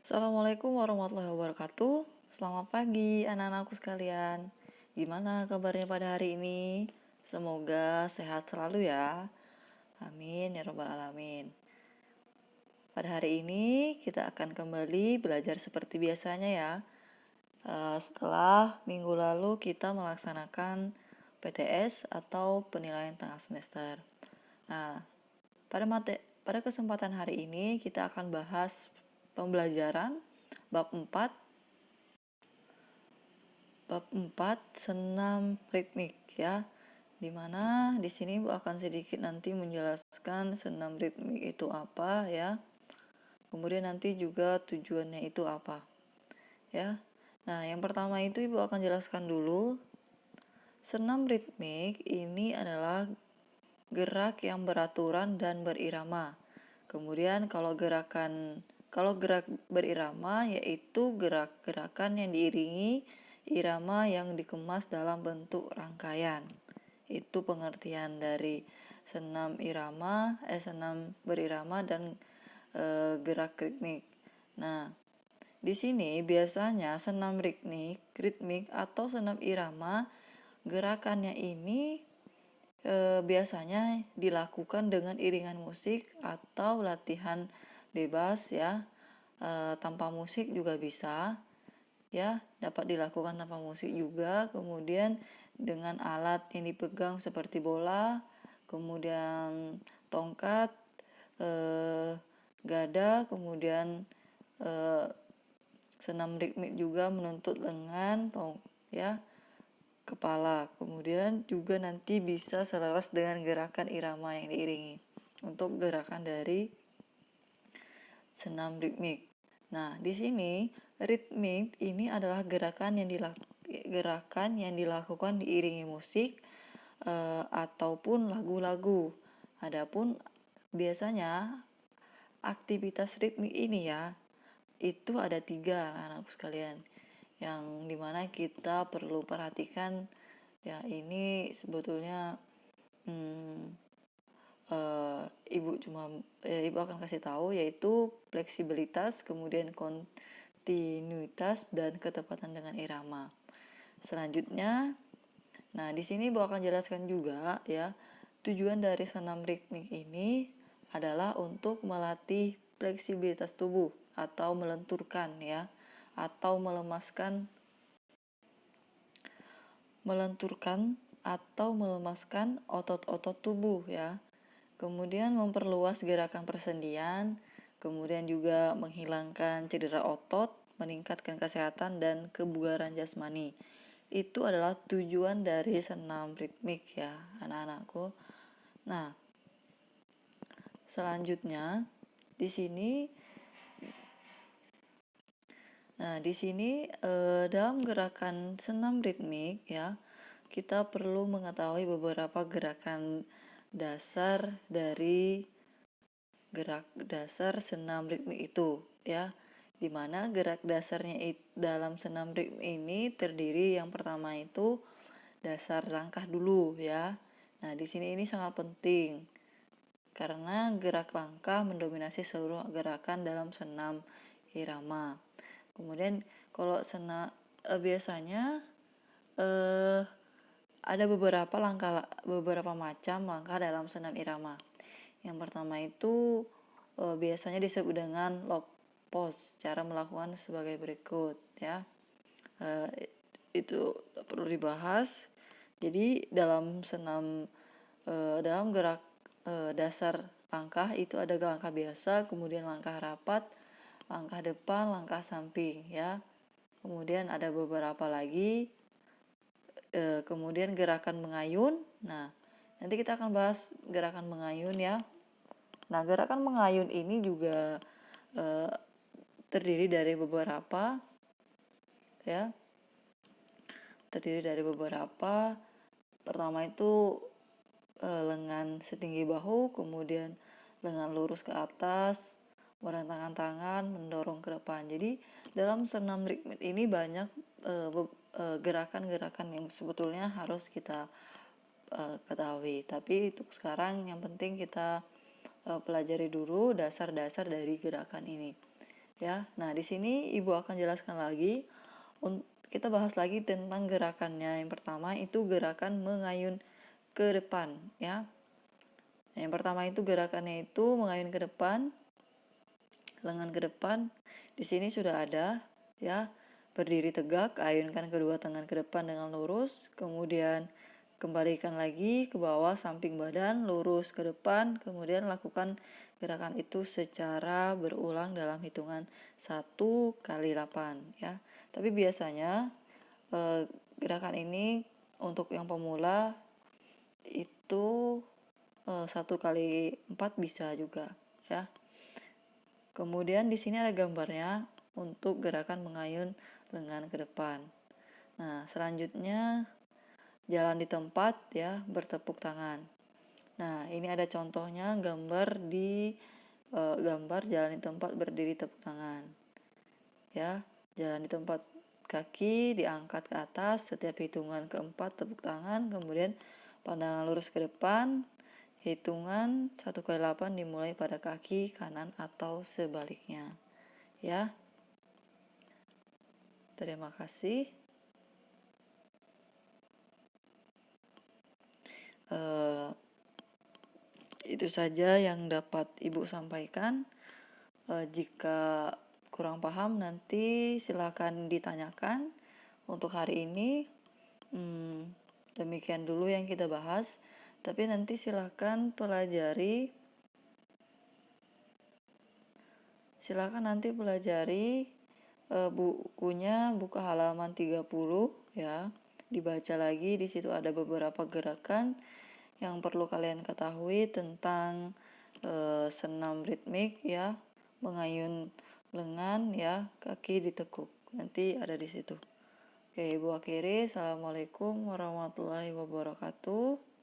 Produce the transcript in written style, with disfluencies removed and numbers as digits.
Assalamualaikum warahmatullahi wabarakatuh. Selamat pagi anak-anakku sekalian. Gimana kabarnya pada hari ini? Semoga sehat selalu ya. Amin ya robbal alamin. Pada hari ini kita akan kembali belajar seperti biasanya ya. Setelah minggu lalu kita melaksanakan PTS atau penilaian tengah semester. Nah, pada kesempatan hari ini kita akan bahas pembelajaran bab 4 senam ritmik ya. Dimana di sini Bu akan sedikit nanti menjelaskan senam ritmik itu apa ya. Kemudian nanti juga tujuannya itu apa ya. Nah, yang pertama itu Ibu akan jelaskan dulu. Senam ritmik ini adalah gerak yang beraturan dan berirama. Kemudian kalau gerak berirama yaitu gerak-gerakan yang diiringi irama yang dikemas dalam bentuk rangkaian. Itu pengertian dari senam berirama dan gerak ritmik. Nah, di sini biasanya senam ritmik atau senam irama gerakannya ini biasanya dilakukan dengan iringan musik atau latihan bebas ya, tanpa musik juga bisa ya, dapat dilakukan tanpa musik juga. Kemudian dengan alat yang dipegang seperti bola, kemudian tongkat, gada, kemudian senam ritmik juga menuntut lengan, ya, kepala. Kemudian juga nanti bisa selaras dengan gerakan irama yang diiringi untuk gerakan dari senam ritmik. Nah, di sini ritmik ini adalah gerakan yang dilakukan diiringi musik ataupun lagu-lagu. Adapun biasanya aktivitas ritmik ini ya, itu ada 3 anak-anakku sekalian, yang dimana kita perlu perhatikan ya. Ini sebetulnya Ibu akan kasih tahu, yaitu fleksibilitas, kemudian kontinuitas dan ketepatan dengan irama. Selanjutnya, nah di sini Ibu akan jelaskan juga ya, tujuan dari senam ritmik ini adalah untuk melatih fleksibilitas tubuh atau melenturkan ya, atau melemaskan otot-otot tubuh ya. Kemudian memperluas gerakan persendian, kemudian juga menghilangkan cedera otot, meningkatkan kesehatan dan kebugaran jasmani. Itu adalah tujuan dari senam ritmik ya, anak-anakku. Nah, selanjutnya di sini dalam gerakan senam ritmik ya, kita perlu mengetahui beberapa gerakan dasar dari gerak dasar senam ritmik itu ya, dimana gerak dasarnya dalam senam ritmik ini terdiri, yang pertama itu dasar langkah dulu ya. Nah, di sini ini sangat penting karena gerak langkah mendominasi seluruh gerakan dalam senam irama. Kemudian kalau biasanya ada beberapa macam langkah dalam senam irama. Yang pertama itu biasanya disebut dengan lock pose. Cara melakukan sebagai berikut ya. Itu perlu dibahas. Jadi dalam gerak dasar langkah itu ada langkah biasa, kemudian langkah rapat, langkah depan, langkah samping ya. Kemudian ada beberapa lagi. Kemudian gerakan mengayun. Nah, nanti kita akan bahas gerakan mengayun ya. Nah, gerakan mengayun ini juga terdiri dari beberapa ya. Pertama itu lengan setinggi bahu, kemudian lengan lurus ke atas, merentangkan tangan, mendorong ke depan. Jadi dalam senam ritmik ini banyak gerakan-gerakan yang sebetulnya harus kita ketahui. Tapi untuk sekarang yang penting kita pelajari dulu dasar-dasar dari gerakan ini. ya. Nah, di sini Ibu akan jelaskan lagi, kita bahas lagi tentang gerakannya. Yang pertama itu gerakan mengayun ke depan, ya. Yang pertama itu gerakannya itu mengayun ke depan, lengan ke depan. Di sini sudah ada, ya. Berdiri tegak, ayunkan kedua tangan ke depan dengan lurus, kemudian kembalikan lagi ke bawah samping badan, lurus ke depan, kemudian lakukan gerakan itu secara berulang dalam hitungan 1 kali 8, ya. Tapi biasanya gerakan ini untuk yang pemula itu 1 kali 4 bisa juga, ya. Kemudian di sini ada gambarnya untuk gerakan mengayun lengan ke depan. Nah, selanjutnya jalan di tempat, ya, bertepuk tangan. Nah, ini ada contohnya gambar jalan di tempat berdiri tepuk tangan. Ya, jalan di tempat, kaki diangkat ke atas, setiap hitungan keempat tepuk tangan, kemudian pandangan lurus ke depan, hitungan 1 kali 8 dimulai pada kaki kanan atau sebaliknya. Ya. Terima kasih. Itu saja yang dapat Ibu sampaikan. Jika kurang paham nanti silakan ditanyakan. Untuk hari ini demikian dulu yang kita bahas. Tapi nanti silakan pelajari bukunya, buka halaman 30, ya. Dibaca lagi, di situ ada beberapa gerakan yang perlu kalian ketahui tentang senam ritmik, ya. Mengayun lengan, ya, kaki ditekuk. Nanti ada di situ. Oke, Ibu akhiri. Assalamualaikum warahmatullahi wabarakatuh.